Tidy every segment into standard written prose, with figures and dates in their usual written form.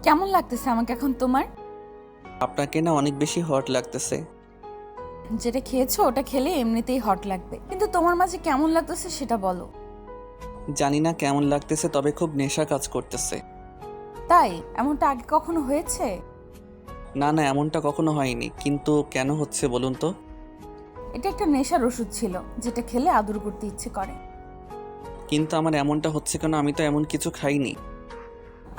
কেমন লাগতেছে আমাকে এখন তোমার? আপনাকে না অনেক বেশি হট লাগতেছে। যেটা খেয়েছো ওটা খেলে এমনিতেই হট লাগবে, কিন্তু তোমার মাঝে কেমন লাগতেছে সেটা বলো। জানি না কেমন লাগতেছে, তবে খুব নেশা কাজ করতেছে। তাই? এমনটা আগে কখনো হয়েছে? না না, এমনটা কখনো হয়নি, কিন্তু কেন হচ্ছে বলুন তো? এটা একটা নেশার ওষুধ ছিল, যেটা খেলে আদর করতে ইচ্ছে করে। কিন্তু আমার এমনটা হচ্ছে কেন? আমি তো এমন কিছু খাইনি।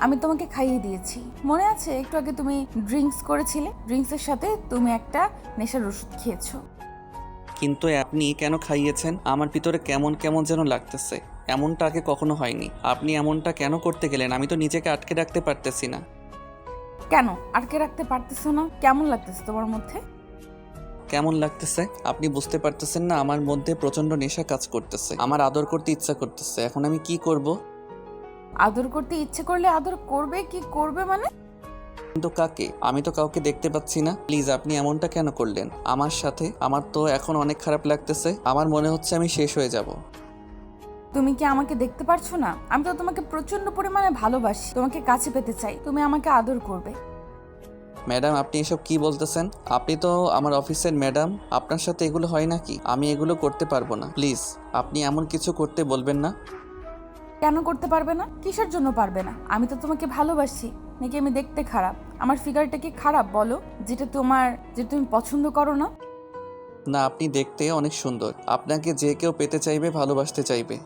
আমি তোমাকে খাইয়ে দিয়েছি, মনে আছে? একটু আগে তুমি ড্রিঙ্কস করেছিলে, ড্রিঙ্কসের সাথে তুমি একটা নেশার ওষুধ খেয়েছো। কিন্তু আপনি কেন খাইয়েছেন? আমার ভিতরে কেমন কেমন যেন লাগতেছে। এমনটা আগে কখনো হয়নি। আপনি এমনটা কেন করতে গেলেন? আমি তো নিজেকে আটকে রাখতে পারতেছি না। কেন আটকে রাখতে পারতেছো না? কেমন লাগতেছে তোমার মধ্যে? কেমন লাগতেছে আপনি বুঝতে পারতেছেন না? আমার মধ্যে প্রচন্ড নেশা কাজ করতেছে, আমার আদর করতে ইচ্ছা করতেছে। এখন আমি কি করব? আদর করতে ইচ্ছে করলে আদর করবে, কি করবে মানে? কিন্তু কাকে? আমি তো কাউকে দেখতে পাচ্ছি না। প্লিজ, আপনি এমনটা কেন করলেন আমার সাথে? আমার তো এখন অনেক খারাপ লাগতেছে। আমার মনে হচ্ছে আমি শেষ হয়ে যাব। তুমি কি আমাকে দেখতে পারছো না? আমি তো তোমাকে প্রচন্ড পরিমাণে ভালোবাসি, তোমাকে কাছে পেতে চাই, তুমি আমাকে আদর করবে। ম্যাডাম, আপনি এসব কি বলতেছেন? আপনি তো আমার অফিসের ম্যাডাম, আপনার সাথে এগুলো হয় নাকি? আমি এগুলো করতে পারবো না। প্লিজ, আপনি এমন কিছু করতে বলবেন না। কেন করতে পারবে না? কিসের জন্য পারবে না? আমি তো তোমাকে ভালোবাসি। নাকি আমি দেখতে খারাপ? আমার ফিগারটা কি খারাপ বলো, যেটা তুমি পছন্দ করো না? না, আপনি দেখতে অনেক সুন্দর। আপনাকে যে কেউ পেতে চাইবে, ভালোবাসতে চাইবে।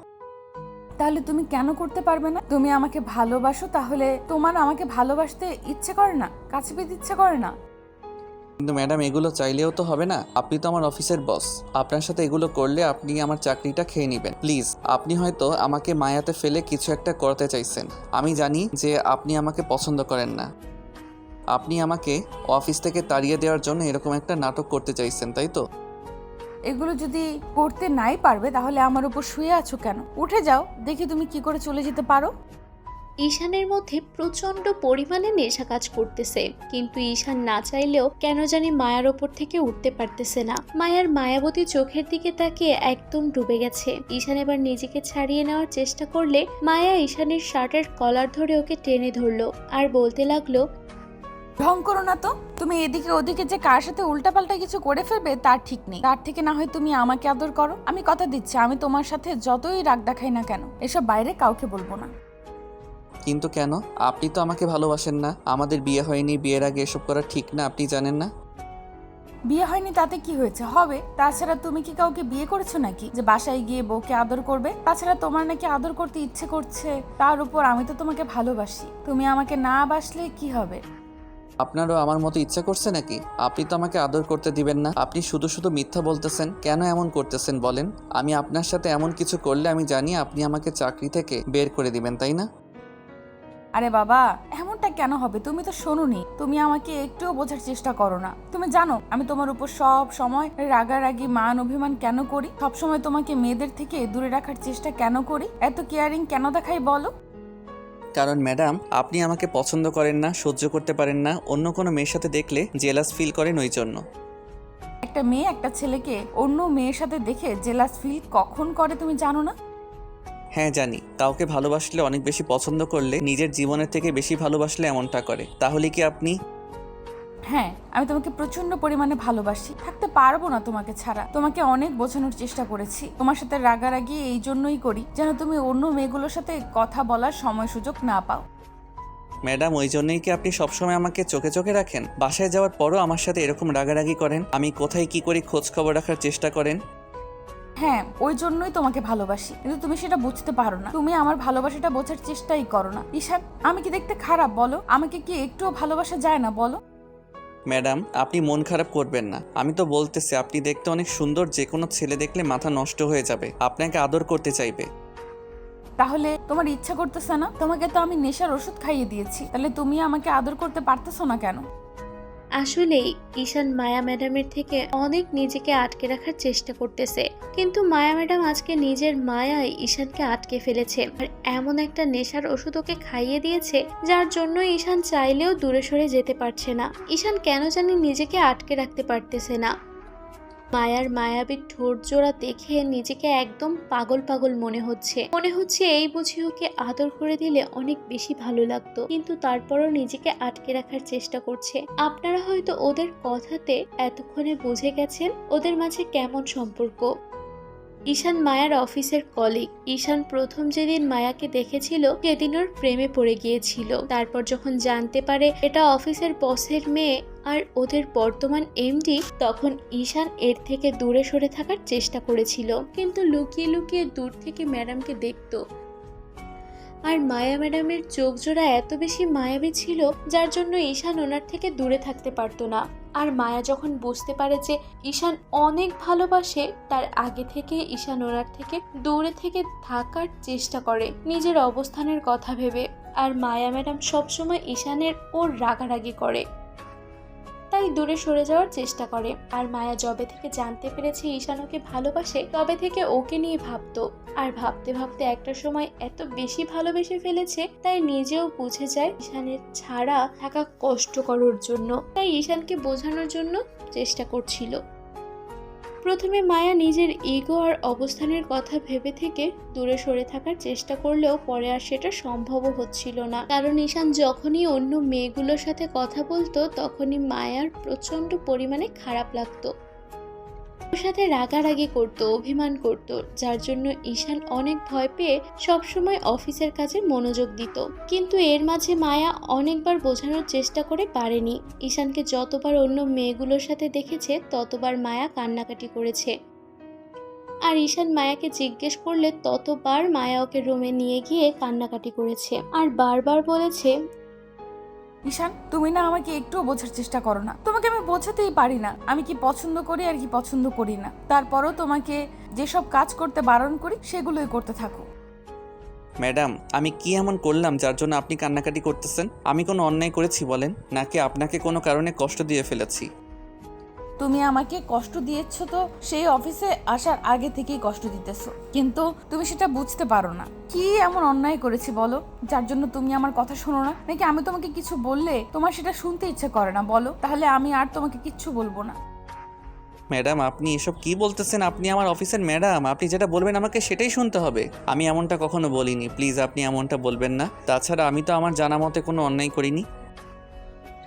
তাহলে তুমি কেন করতে পারবে না? তুমি আমাকে ভালোবাসো, তাহলে তোমার আমাকে ভালোবাসতে ইচ্ছে করে না? কাছে পেতে ইচ্ছে করে না? কিন্তু ম্যাডাম, এগুলো চাইলেও তো হবে না। আপনি তো আমার অফিসের বস। আপনার সাথে এগুলো করলে আপনি আমার চাকরিটা খেয়ে নেবেন। প্লিজ, আপনি হয়তো আমাকে মায়াতে ফেলে কিছু একটা করতে চাইছেন। আমি জানি যে আপনি আমাকে পছন্দ করেন না। আপনি আমাকে অফিস থেকে তাড়িয়ে দেওয়ার জন্য এরকম একটা নাটক করতে চাইছেন, তাই তো? এগুলো যদি করতে নাই পারবে, তাহলে আমার উপর শুয়ে আছো কেন? উঠে যাও, দেখি তুমি কি করে চলে যেতে পারো। ঈশানের মধ্যে প্রচন্ড পরিমাণে নেশা কাজ করতেছে, কিন্তু ঈশান না চাইলেও কেন জানি মায়ার ওপর থেকে উঠতে পারতেছে না। মায়ার মায়াবতী চোখের দিকে তাকিয়ে একদম ডুবে গেছে। ঈশান এবার নিজেকে ছাড়িয়ে নেওয়ার চেষ্টা করলে মায়া ঈশানের শার্টের কলার ধরে ওকে টেনে ধরলো আর বলতে লাগলো, ঢং করো না তো। তুমি এদিকে ওদিকে যে কার সাথে উল্টাপাল্টা কিছু করে ফেলবে তার ঠিক নেই। তার থেকে না হয় তুমি আমাকে আদর করো। আমি কথা দিচ্ছি, আমি তোমার সাথে যতই রাগ দেখাই না কেন, এসব বাইরে কাউকে বলবো না। কিন্তু কেন? আপনি তো আমাকে ভালোবাসেন না। আমাদের বিয়ে হয়নি, বিয়ের আগে এসব করা ঠিক না, আপনি জানেন না? বিয়ে হয়নি তাতে কি হয়েছে? হবে। তাছাড়া তুমি কি কাউকে বিয়ে করেছো নাকি যে বাসায় গিয়ে বউকে আদর করবে? তাছাড়া তোমার নাকি আদর করতে ইচ্ছে করছে, তার উপর আমি তো তোমাকে ভালোবাসি। তুমি আমাকে না বাসলে কি হবে? আপনারও আমার মতো ইচ্ছা করছে নাকি? আপনি তো আমাকে আদর করতে দিবেন না। আপনি শুধু শুধু মিথ্যা বলতেছেন। কেন এমন করতেছেন বলেন? আমি আপনার সাথে এমন কিছু করলে আমি জানি আপনি আমাকে চাকরি থেকে বের করে দিবেন, তাই না? আরে বাবা, এমনটা কেন হবে? তুমি তো শোনোনি, তুমি আমাকে একটুও বোঝার চেষ্টা করো না। তুমি জানো আমি তোমার উপর সব সময় রাগারাগি মান অভিমান কেন করি? সব সময় তোমাকে মেয়েদের থেকে দূরে রাখার চেষ্টা কেন করি? এত কেয়ারিং কেন দেখাই বলো? কারণ ম্যাডাম, আপনি আমাকে পছন্দ করেন না, সহ্য করতে পারেন না। অন্য কোনো মেয়ের সাথে দেখলে জেলাস ফিল করেন, ওই জন্য। একটা মেয়ে একটা ছেলেকে অন্য মেয়ের সাথে দেখে জেলাস ফিল কখন করে তুমি জানো না? হ্যাঁ জানি। কাউকে ভালোবাসলে, অনেক বেশি পছন্দ করলে, নিজের জীবনের থেকে বেশি ভালোবাসলে এমনটা করে। তাহলে কি আপনি? হ্যাঁ, আমি তোমাকে প্রচন্ড পরিমাণে ভালোবাসি, থাকতে পারবো না তোমাকে ছাড়া। তোমাকে অনেক বোঝানোর চেষ্টা করেছি। তোমার সাথে রাগারাগি এই জন্যই করি যেন তুমি অন্য মেয়েগুলোর সাথে কথা বলার সময় সুযোগ না পাও। ম্যাডাম, ওই জন্যই কি আপনি সবসময় আমাকে চোখে চোখে রাখেন? বাসায় যাওয়ার পরও আমার সাথে এরকম রাগারাগি করেন? আমি কোথায় কি করি খোঁজ খবর রাখার চেষ্টা করেন? হ্যাঁ, ওই জন্যই তোমাকে ভালোবাসি, কিন্তু তুমি সেটা বুঝতে পারো না। তুমি আমার ভালোবাসাটা বোঝার চেষ্টাই করো না। ঈশান, আমি কি দেখতে খারাপ বলো? আমাকে কি একটুও ভালোবাসা যায় না বলো? ম্যাডাম, আপনি মন খারাপ করবেন না। আমি তো বলতেছি আপনি দেখতে অনেক সুন্দর। যে কোনো ছেলে দেখলে মাথা নষ্ট হয়ে যাবে, আপনাকে আদর করতে চাইবে। তাহলে তোমার ইচ্ছা করতেছে না? তোমাকে তো আমি নেশার ওষুধ খাইয়ে দিয়েছি, তাহলে তুমি আমাকে আদর করতে পারতেছো না কেন? আসলেই ঈশান মায়া ম্যাডামের থেকে অনেক নিজেকে আটকে রাখার চেষ্টা করতেছে, কিন্তু মায়া ম্যাডাম আজকে নিজের মায়ায় ঈশানকে আটকে ফেলেছে আর এমন একটা নেশার ওষুধ ওকে খাইয়ে দিয়েছে যার জন্য ঈশান চাইলেও দূরে সরে যেতে পারছে না। ঈশান কেন জানি নিজেকে আটকে রাখতে পারতেছে না। মায়ার মায়াবী ঠোঁট জোড়া দেখে নিজেকে একদম পাগল পাগল মনে হচ্ছে এই বুঝি ওকে আদর করে দিলে অনেক বেশি ভালো লাগতো, কিন্তু তারপরও নিজেকে আটকে রাখার চেষ্টা করছে। আপনারা হয়তো ওদের কথাতে এতক্ষণে বুঝে গেছেন ওদের মাঝে কেমন সম্পর্ক। ঈশান মায়ার অফিসের কলিগ। ঈশান প্রথম যেদিন মায়াকে দেখেছিল সেদিন ওর প্রেমে পড়ে গিয়েছিল। তারপর যখন জানতে পারে এটা অফিসের বসের মেয়ে আর ওদের বর্তমান এমডি, তখন ঈশান এর থেকে দূরে সরে থাকার চেষ্টা করেছিল, কিন্তু লুকিয়ে লুকিয়ে দূর থেকে ম্যাডামকে দেখতো। আর মায়া ম্যাডামের চোখ জোড়া এত বেশি মায়াবী ছিল যার জন্য ঈশান ওনার থেকে দূরে থাকতে পারতো না। আর মায়া যখন বুঝতে পারে যে ঈশান অনেক ভালোবাসে, তার আগে থেকে ঈশান ওনার থেকে দূরে থেকে থাকার চেষ্টা করে নিজের অবস্থানের কথা ভেবে। আর মায়া ম্যাডাম সবসময় ঈশানের ওর রাগারাগি করে, তাই দূরে সরে যাওয়ার চেষ্টা করে। আর মায়া যবে থেকে জানতে পেরেছে ঈশান ওকে ভালোবাসে, তবে থেকে ওকে নিয়ে ভাবতো। আর ভাবতে ভাবতে একটা সময় এত বেশি ভালোবেসে ফেলেছে, তাই নিজেও বুঝে যায় ঈশানের ছাড়া থাকা কষ্টকর ওর জন্য। তাই ঈশানকে বোঝানোর জন্য চেষ্টা করছিল। প্রথমে মায়া নিজের ইগো আর অবস্থানের কথা ভেবে থেকে দূরে সরে থাকার চেষ্টা করলেও পরে আর সেটা সম্ভবও হচ্ছিল না, কারণ ঈশান যখনই অন্য মেয়েগুলোর সাথে কথা বলতো তখনই মায়ার প্রচন্ড পরিমাণে খারাপ লাগতো, ওর সাথে রাগারাগি করতো, অভিমান করত, যার জন্য ঈশান অনেক ভয় পেয়ে সবসময় অফিসের কাজে মনোযোগ দিত। কিন্তু এর মাঝে মায়া অনেকবার বোঝানোর চেষ্টা করে পারেনি। ঈশানকে যতবার অন্য মেয়েগুলোর সাথে দেখেছে ততবার মায়া কান্নাকাটি করেছে। আর ঈশান মায়াকে জিজ্ঞেস করলে ততবার মায়া ওকে রুমে নিয়ে গিয়ে কান্নাকাটি করেছে আর বারবার বলেছে, ঈশান, তুমি না আমাকে একটুও বোঝার চেষ্টা করো না। তোমাকে আমি বোঝাতেই পারি না আমি কি পছন্দ করি আর কি পছন্দ করি না। তারপরও তোমাকে যেসব কাজ করতে বারণ করি সেগুলোই করতে থাকো। ম্যাডাম, আমি কি এমন করলাম যার জন্য আপনি কান্নাকাটি করতেছেন? আমি কোনো অন্যায় করেছি বলেন, নাকি আপনাকে কোনো কারণে কষ্ট দিয়ে ফেলেছি? তুমি আমাকে কষ্ট দিয়েছো তো সেই অফিসে আসার আগে থেকেই কষ্ট দিতেছো, কিন্তু তুমি সেটা বুঝতে পারো না। কি এমন অন্যায় করেছি বলো যার জন্য তুমি আমার কথা শোনো না? নাকি আমি তোমাকে কিছু বললে তোমার সেটা শুনতে ইচ্ছে করে না? বলো, তাহলে আমি আর তোমাকে কিচ্ছু বলবো না। ম্যাডাম, আপনি এসব কি বলতেছেন? আপনি আমার অফিসের ম্যাডাম, আপনি যেটা বলবেন আমাকে সেটাই শুনতে হবে। আমি এমনটা কখনো বলিনি, প্লিজ আপনি এমনটা বলবেন না। তাছাড়া আমি তো আমার জানা মতে কোনো অন্যায় করিনি।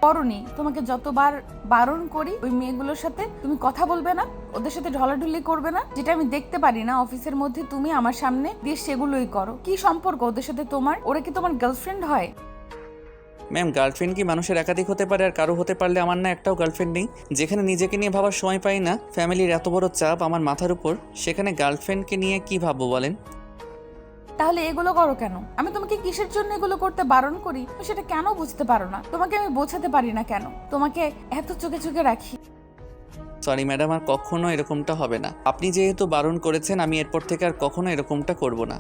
করনি, তোমাকে যতবার বারণ করি ওই মেয়েগুলোর সাথে তুমি কথা বলবে না, ওদের সাথে ঢলাঢুলি করবে না, যেটা আমি দেখতে পারি না অফিসের মধ্যে তুমি আমার সামনে দিয়ে সেগুলোই করো। কি সম্পর্ক ওদের সাথে তোমার? ওরা কি তোমার গার্লফ্রেন্ড হয়? ম্যাম, গার্লফ্রেন্ড কি মানুষের একাধিক হতে পারে? আর কারো হতে পারলে আমার না একটাও গার্লফ্রেন্ড নেই। যেখানে নিজেকে নিয়ে ভাবার সময় পাই না, ফ্যামিলির এত বড় চাপ আমার মাথার উপর, সেখানে গার্লফ্রেন্ডকে নিয়ে কি ভাববো বলেন? তাহলে এগুলো করো কেন? আমি তোমাকে কিসের জন্য এগুলো করতে বারণ করি তুমি সেটা কেন বুঝতে পারো না? তোমাকে আমি বোঝাতে পারি না কেন? তোমাকে এত চোখে চোখে রাখি। সরি ম্যাডাম, আর কখনো এরকমটা হবে না। আপনি যেহেতু বারণ করেছেন, আমি এরপর থেকে আর কখনো এরকমটা করব না।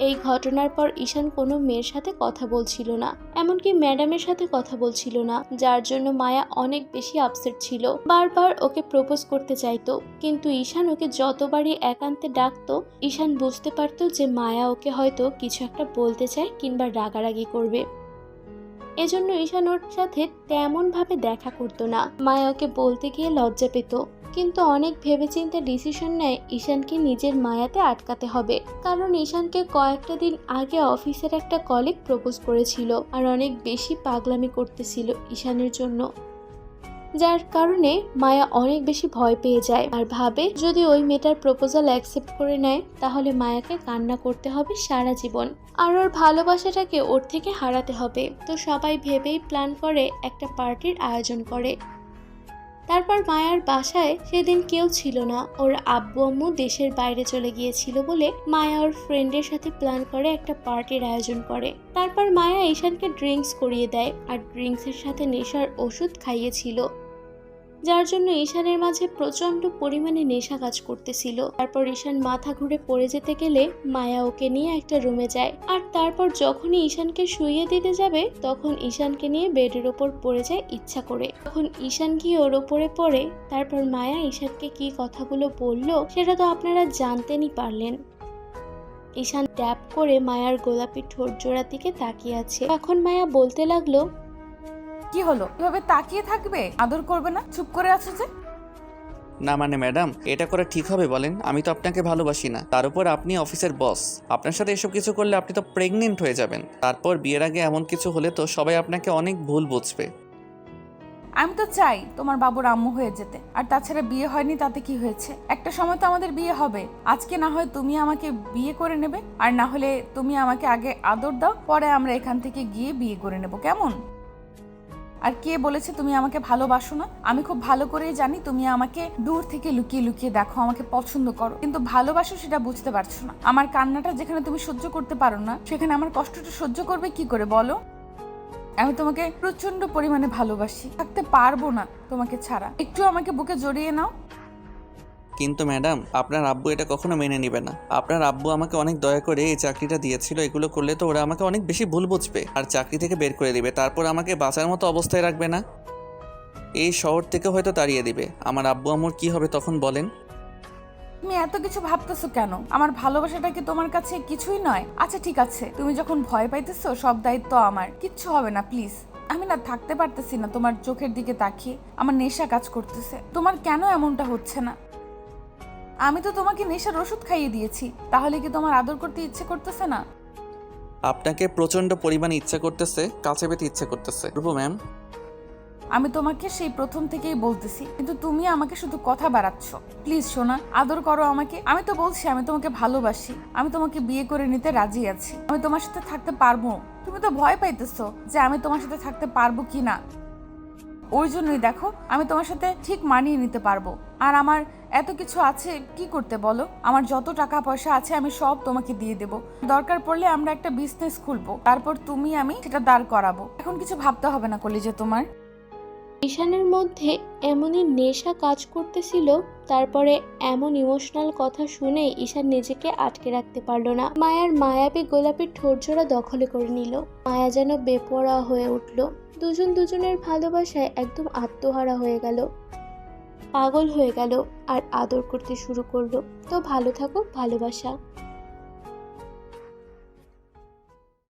এই ঘটনার পর ঈশান কোনো মেয়ের সাথে কথা বলছিল না, এমনকি ম্যাডামের সাথে কথা বলছিল না, যার জন্য মায়া অনেক বেশি আপসেট ছিল। বারবার ওকে প্রপোজ করতে চাইতো, কিন্তু ঈশান ওকে যতবারই একান্তে ডাকতো ঈশান বুঝতে পারতো যে মায়া ওকে হয়তো কিছু একটা বলতে চায় কিংবা রাগারাগি করবে। এজন্য ঈশান ওর সাথে তেমন ভাবে দেখা করতো না। মায়া ওকে বলতে গিয়ে লজ্জা পেত, কিন্তু অনেক ভেবেচিন্তে ডিসিশন নেয় ঈশানকে নিজের মায়াতে আটকাতে হবে, কারণ ঈশানকে কয়েকটা দিন আগে অফিসের একটা কলিগ প্রপোজ করেছিল আর অনেক বেশি পাগলামি করতেছিল ঈশানের জন্য, যার কারণে মায়া অনেক বেশি ভয় পেয়ে যায় আর ভাবে যদি ওই মেয়েটার প্রপোজাল অ্যাকসেপ্ট করে নেয় তাহলে মায়াকে কান্না করতে হবে সারা জীবন আর ওর ভালোবাসাটাকে ওর থেকে হারাতে হবে। তো সবাই ভেবেই প্ল্যান করে একটা পার্টির আয়োজন করে। তারপর মায়ার বাসায় সেদিন কেউ ছিল না, ওর আব্বু আম্মু দেশের বাইরে চলে গিয়েছিল বলে মায়া ওর ফ্রেন্ডের সাথে প্ল্যান করে একটা পার্টির আয়োজন করে। তারপর মায়া ঈশানকে ড্রিঙ্কস করিয়ে দেয় আর ড্রিঙ্কসের সাথে নেশার ওষুধ খাইয়েছিল, যার জন্য ঈশানের মাঝে প্রচন্ড পরিমাণে নেশা কাজ করতেছিল। তারপর ঈশান মাথা ঘুরে পড়ে যেতে গেলে মায়া ওকে নিয়ে একটা রুমে যায় আর তারপর যখনই ঈশানকে শুইয়ে দিতে যাবে তখন ঈশানকে নিয়ে বেডের ওপর পড়ে যায় ইচ্ছা করে। তখন ঈশান গিয়ে ওর ওপরে পড়ে। তারপর মায়া ঈশানকে কি কথাগুলো বলল সেটা তো আপনারা জানতেনই পারলেন। ঈশান ট্যাপ করে মায়ার গোলাপি ঠোঁট জোড়ার দিকে তাকিয়ে আছে। এখন মায়া বলতে লাগলো, কি হলো? এভাবে তাকিয়ে থাকবে? আদর করবে না? চুপ করে আছো যে? না মানে ম্যাডাম, এটা করা ঠিক হবে বলেন? আমি তো আপনাকে ভালোবাসি না, তার উপর আপনি অফিসের বস। আপনার সাথে এসব কিছু করলে আপনি তো প্রেগনেন্ট হয়ে যাবেন। তারপর বিয়ের আগে এমন কিছু হলে তো সবাই আপনাকে অনেক ভুল বুঝবে। আমি তো চাই তোমার বাবুর আম্মু হয়ে যেতে। আর তাছাড়া বিয়ে হয়নি তাতে কি হয়েছে? একটা সময় তো আমাদের বিয়ে হবে। আজকে না হয় তুমি আমাকে বিয়ে করে নেবে, আর না হলে তুমি আমাকে আগে আদর দাও, পরে আমরা এখান থেকে গিয়ে বিয়ে করে নেব, কেমন? আর কে বলেছে তুমি আমাকে ভালোবাসো না? আমি খুব ভালো করেই জানি তুমি আমাকে দূর থেকে লুকিয়ে লুকিয়ে দেখো, আমাকে পছন্দ করো, কিন্তু ভালোবাসো সেটা বুঝতে পারছো না। আমার কান্নাটা যেখানে তুমি সহ্য করতে পারো না, সেখানে আমার কষ্টটা সহ্য করবে কি করে বলো? আমি তোমাকে প্রচন্ড পরিমাণে ভালোবাসি, থাকতে পারবো না তোমাকে ছাড়া। একটু আমাকে বুকে জড়িয়ে নাও। কিন্তু ম্যাডাম, আপনার আব্বু এটা কখনো মেনে নেবে না। আপনার আব্বু আমাকে অনেক দয়া করে এই চাকরিটা দিয়েছিল। এগুলো করলে তো ওরা আমাকে অনেক বেশি ভুল বুঝবে আর চাকরি থেকে বের করে দিবে, তারপর আমাকে বাঁচার মতো অবস্থায় রাখবে না, এই শহর থেকে হয়তো তাড়িয়ে দিবে। আমার আব্বু আম্মুর কি হবে তখন বলেন? তুমি এত কিছু ভাবতেছো কেন? আমার ভালোবাসাটা কি তোমার কাছে কিছুই নয়? আচ্ছা ঠিক আছে, তুমি যখন ভয় পাইতেছো সব দায়িত্ব আমার, কিচ্ছু হবে না প্লিজ। আমি না থাকতে পারতেছি না তোমার চোখের দিকে তাকিয়ে, আমার নেশা কাজ করতেছে। তোমার কেন এমনটা হচ্ছে না? আমি তো তোমাকে নেশার ওষুধ খাইয়ে দিয়েছি, তাহলে কি তোমার আদর করতে ইচ্ছে করতেছে না? আপনাকে প্রচন্ড পরিমাণে ইচ্ছা করতেছে, কাছে পেতে ইচ্ছে করতেছে রূপু ম্যাম। আমি তোমাকে সেই প্রথম থেকেই বলতেছি, কিন্তু তুমি আমাকে শুধু কথা বাড়াচ্ছ। প্লিজ সোনা, আদর করো আমাকে। আমি তো বলছি আমি তোমাকে ভালোবাসি, আমি তোমাকে বিয়ে করে নিতে রাজি আছি, আমি তোমার সাথে থাকতে পারবো। তুমি তো ভয় পাইতেছো যে আমি তোমার সাথে থাকতে পারবো কি না, ওই জন্যই দেখো আমি তোমার সাথে ঠিক মানিয়ে নিতে পারবো। আর আমার এত কিছু আছে, কি করতে বলো? আমার যত টাকা পয়সা আছে আমি সব তোমাকে দিয়ে দেব। দরকার পড়লে আমরা একটা বিজনেস খুলবো, তারপর তুমি আমি সেটা দাঁড় করাবো। এখন কিছু ভাবতে হবে না কলিজা তোমার। ঈশানের মধ্যে এমনই নেশা কাজ করতেছিল। তারপরে এমন ইমোশনাল কথা শুনে ঈশান নিজেকে আটকে রাখতে পারলো না। মায়ার মায়াবী গোলাপি ঠোঁটজোড়া দখলে করে নিল। মায়া যেন বেপরোয়া হয়ে উঠল। দুজন দুজনের ভালোবাসায় একদম আত্মহারা হয়ে গেল, পাগল হয়ে গেল আর আদর করতে শুরু করলো। তো ভালো থাকো ভালোবাসা।